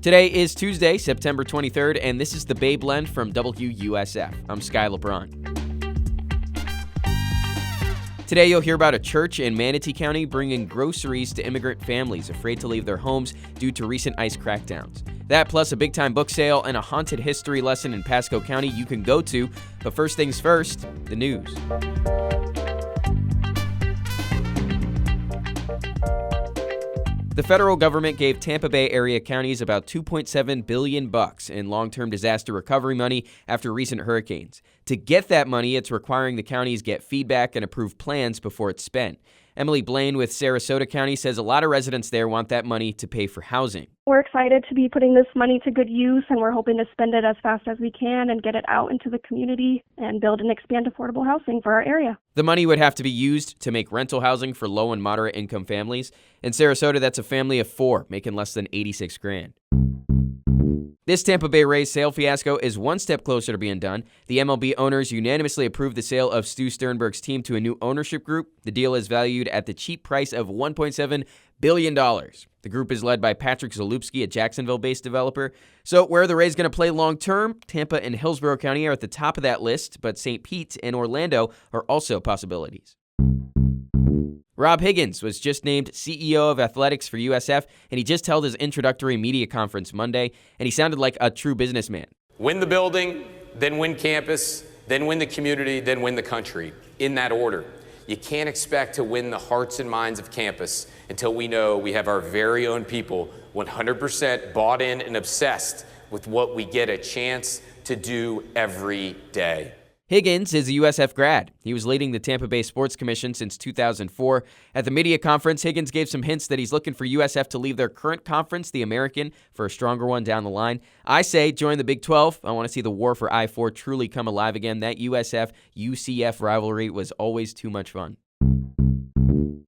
Today is Tuesday, September 23rd, and this is the Bay Blend from WUSF. I'm Sky LeBron. Today you'll hear about a church in Manatee County bringing groceries to immigrant families afraid to leave their homes due to recent ICE crackdowns. That plus a big-time book sale and a haunted history lesson in Pasco County you can go to. But first things first, the news. The federal government gave Tampa Bay area counties about $2.7 billion in long-term disaster recovery money after recent hurricanes. To get that money, it's requiring the counties get feedback and approve plans before it's spent. Emily Blaine with Sarasota County says a lot of residents there want that money to pay for housing. We're excited to be putting this money to good use, and we're hoping to spend it as fast as we can and get it out into the community and build and expand affordable housing for our area. The money would have to be used to make rental housing for low and moderate income families. In Sarasota, that's a family of 4 making less than $86,000. This Tampa Bay Rays sale fiasco is one step closer to being done. The MLB owners unanimously approved the sale of Stu Sternberg's team to a new ownership group. The deal is valued at the cheap price of $1.7 billion. The group is led by Patrick Zalupski, a Jacksonville-based developer. So where are the Rays going to play long-term? Tampa and Hillsborough County are at the top of that list, but St. Pete and Orlando are also possibilities. Rob Higgins was just named CEO of Athletics for USF, and he just held his introductory media conference Monday, and he sounded like a true businessman. Win the building, then win campus, then win the community, then win the country, in that order. You can't expect to win the hearts and minds of campus until we know we have our very own people 100% bought in and obsessed with what we get a chance to do every day. Higgins is a USF grad. He was leading the Tampa Bay Sports Commission since 2004. At the media conference, Higgins gave some hints that he's looking for USF to leave their current conference, the American, for a stronger one down the line. I say join the Big 12. I want to see the war for I-4 truly come alive again. That USF-UCF rivalry was always too much fun.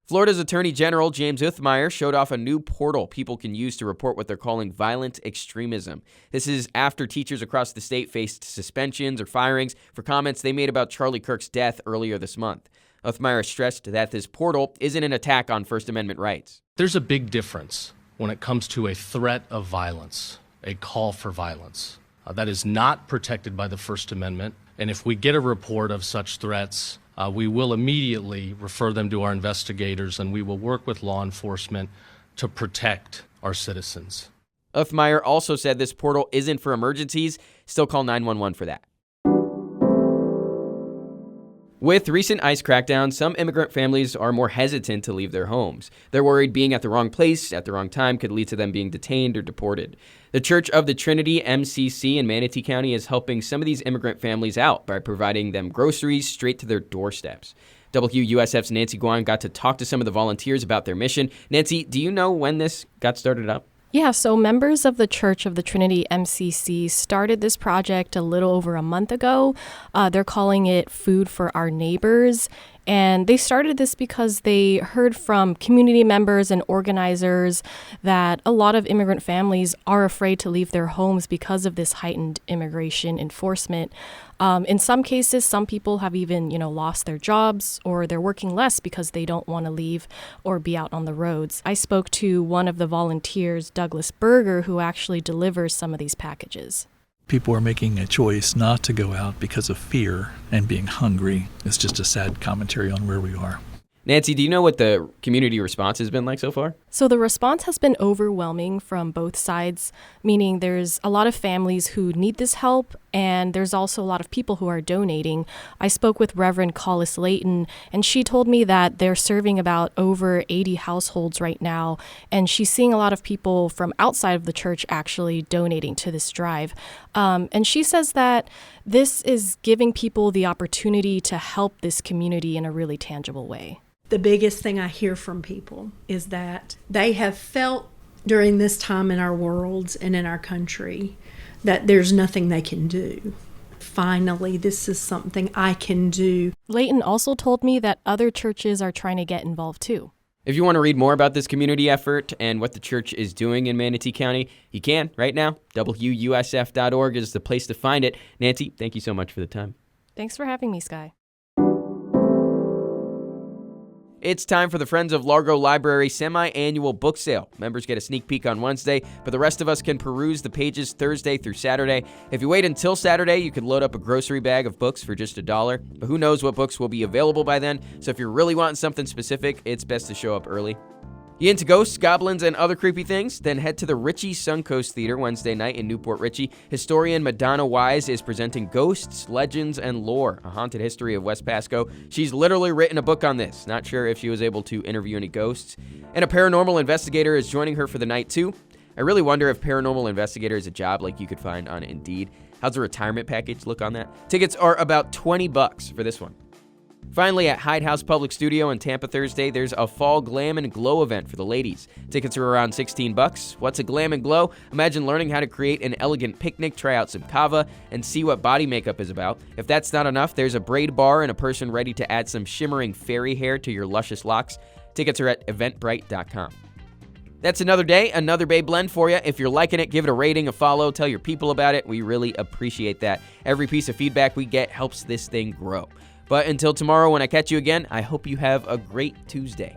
Florida's Attorney General James Uthmeier showed off a new portal people can use to report what they're calling violent extremism. This is after teachers across the state faced suspensions or firings for comments they made about Charlie Kirk's death earlier this month. Uthmeier stressed that this portal isn't an attack on First Amendment rights. There's a big difference when it comes to a threat of violence, a call for violence. That is not protected by the First Amendment, and if we get a report of such threats, we will immediately refer them to our investigators, and we will work with law enforcement to protect our citizens. Uthmeier also said this portal isn't for emergencies. Still call 911 for that. With recent ICE crackdowns, some immigrant families are more hesitant to leave their homes. They're worried being at the wrong place at the wrong time could lead to them being detained or deported. The Church of the Trinity, MCC, in Manatee County is helping some of these immigrant families out by providing them groceries straight to their doorsteps. WUSF's Nancy Guan got to talk to some of the volunteers about their mission. Nancy, do you know when this got started up? Yeah, so members of the Church of the Trinity, MCC, started this project a little over a month ago. They're calling it Food for Our Neighbors. And they started this because they heard from community members and organizers that a lot of immigrant families are afraid to leave their homes because of this heightened immigration enforcement. In some cases, some people have even, lost their jobs, or they're working less because they don't want to leave or be out on the roads. I spoke to one of the volunteers, Douglas Berger, who actually delivers some of these packages. People are making a choice not to go out because of fear and being hungry. It's just a sad commentary on where we are. Nancy, do you know what the community response has been like so far? So the response has been overwhelming from both sides, meaning there's a lot of families who need this help, and there's also a lot of people who are donating. I spoke with Reverend Collis Layton, and she told me that they're serving about over 80 households right now, and she's seeing a lot of people from outside of the church actually donating to this drive. And she says that this is giving people the opportunity to help this community in a really tangible way. The biggest thing I hear from people is that they have felt during this time in our worlds and in our country that there's nothing they can do. Finally, this is something I can do. Layton also told me that other churches are trying to get involved too. If you want to read more about this community effort and what the church is doing in Manatee County, you can right now. WUSF.org is the place to find it. Nancy, thank you so much for the time. Thanks for having me, Sky. It's time for the Friends of Largo Library semi-annual book sale. Members get a sneak peek on Wednesday, but the rest of us can peruse the pages Thursday through Saturday. If you wait until Saturday, you can load up a grocery bag of books for just $1, but who knows what books will be available by then, so if you're really wanting something specific, it's best to show up early. You into ghosts, goblins, and other creepy things? Then head to the Ritchie Suncoast Theater Wednesday night in Newport Richey. Historian Madonna Wise is presenting Ghosts, Legends, and Lore, a haunted history of West Pasco. She's literally written a book on this. Not sure if she was able to interview any ghosts. And a paranormal investigator is joining her for the night, too. I really wonder if paranormal investigator is a job like you could find on Indeed. How's the retirement package look on that? Tickets are about $20 for this one. Finally, at Hyde House Public Studio in Tampa Thursday, there's a fall glam and glow event for the ladies. Tickets are around $16. What's a glam and glow? Imagine learning how to create an elegant picnic, try out some kava, and see what body makeup is about. If that's not enough, there's a braid bar and a person ready to add some shimmering fairy hair to your luscious locks. Tickets are at eventbrite.com. That's another day, another Bay blend for you. If you're liking it, give it a rating, a follow, tell your people about it. We really appreciate that. Every piece of feedback we get helps this thing grow. But until tomorrow when I catch you again, I hope you have a great Tuesday.